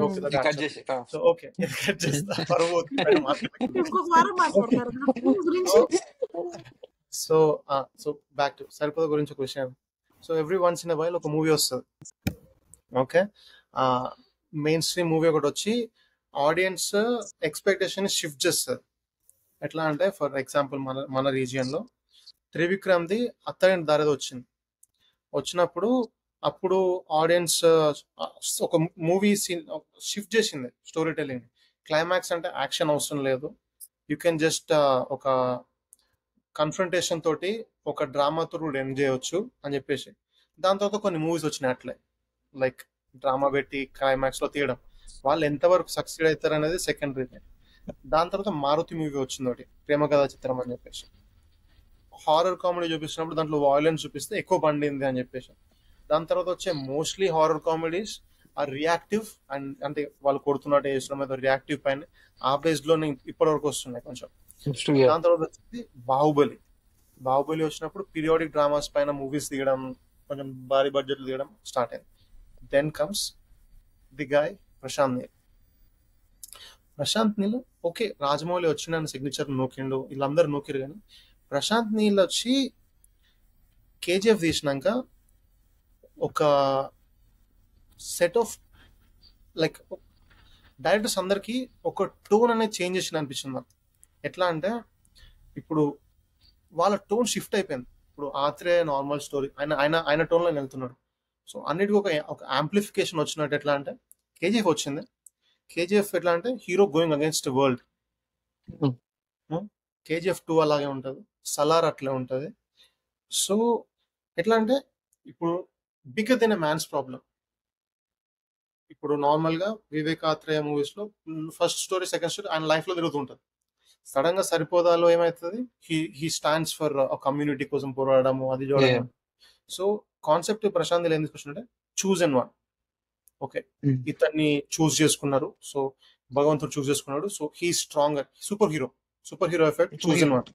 Okay that cut actually చేసి so okay ఇది cut చేస్తా పరువు పోతుంది పైన మాట్లాడకుండా. ఇంకొక వారం మాట్లాడతారు నా film గురించి. సో సో బ్యాక్ టు సరిపోద గురించి ఒక విషయం. So every once in while ఒక మూవీ వస్తుంది. ఓకే మెయిన్ స్ట్రీమ్ మూవీ ఒకటి వచ్చి ఆడియన్స్ ఎక్స్పెక్టేషన్ షిఫ్ట్ చేస్తుంది. ఎట్లా అంటే ఫర్ ఎగ్జాంపుల్ మన రీజియన్లో త్రివిక్రమ్ది అత్తగారి దారేదో వచ్చినప్పుడు అప్పుడు ఆడియన్స్ ఒక మూవీ సీన్ షిఫ్ట్ చేసింది స్టోరీ టెల్లింగ్. క్లైమాక్స్ అంటే యాక్షన్ అవసరం లేదు, యూ కెన్ జస్ట్ ఒక కన్ఫ్రంటేషన్ తోటి ఒక డ్రామాతో కూడా ఎండ్ చేయవచ్చు అని చెప్పేసి దాని తర్వాత కొన్ని మూవీస్ వచ్చినాయి అట్లే లైక్ డ్రామా పెట్టి క్లైమాక్స్ లో తీయడం. వాళ్ళు ఎంతవరకు సక్సీడ్ అవుతారు అనేది సెకండరీ. దాని తర్వాత మారుతి మూవీ వచ్చింది ఒకటి, ప్రేమ కథా చిత్రం అని చెప్పేసి. హారర్ కామెడీ చూపిస్తున్నప్పుడు దాంట్లో వాయిలెన్స్ చూపిస్తే ఎక్కువ పండింది అని చెప్పేసి. దాని తర్వాత వచ్చే mostly horror comedies or reactive and అంటే వాళ్ళు కొడుతున్నట్టు చేసిన మీద రియాక్టివ్ పైన ఆ బేస్ లోనే ఇప్పటి వరకు వస్తున్నాయి కొంచెం. దాని తర్వాత వచ్చేసి బాహుబలి వచ్చినప్పుడు పీరియాడిక్ డ్రామాస్ పైన మూవీస్ తీయడం, కొంచెం భారీ బడ్జెట్లు తీయడం స్టార్ట్ అయింది. Then comes the guy Prashanth Neel. Okay Rajamouli వచ్చిన సిగ్నేచర్ నోకిండు, వీళ్ళందరూ నోకిరు, కానీ ప్రశాంత్ నీల్ వచ్చి కేజీఎఫ్ తీసినాక ఒక సెట్ ఆఫ్ లైక్ డైరెక్టర్స్ అందరికి ఒక టోన్ అనేది చేంజ్ చేసింది అనిపించింది నాకు. ఎట్లా అంటే ఇప్పుడు వాళ్ళ టోన్ షిఫ్ట్ అయిపోయింది. ఇప్పుడు ఆత్రేయ నార్మల్ స్టోరీ ఆయన టోన్లో వెళ్తున్నాడు. సో అన్నిటికీ ఒక యాంప్లిఫికేషన్ వచ్చినట్టు. ఎట్లా అంటే కేజీఎఫ్ వచ్చింది, కేజీఎఫ్ ఎట్లా అంటే hero going against world. KGF 2 అలాగే ఉంటుంది, సలార్ అట్లే ఉంటుంది. సో ఎట్లా అంటే ఇప్పుడు bigger then a man's problem. ఇప్పుడు నార్మల్ గా వివేకాత్రేయ మూవీస్ లో ఫస్ట్ స్టోరీ సెకండ్ స్టోరీ ఆయన లైఫ్ లో తిరుగుతుంటది. సడన్ గా సరిపోదాలో ఏమవుతుంది, హీ స్టాండ్స్ ఫర్ కమ్యూనిటీ కోసం పోరాడము, అది చూడడం. సో కాన్సెప్ట్ ప్రశాంత్ ఏం తీసుకొచ్చినట్టే చూజ్ అండ్ వన్. ఓకే ఇతన్ని చూస్ చేసుకున్నారు, సో భగవంతుడు చూస్ చేసుకున్నాడు, so he stronger, super hero effect choose and one.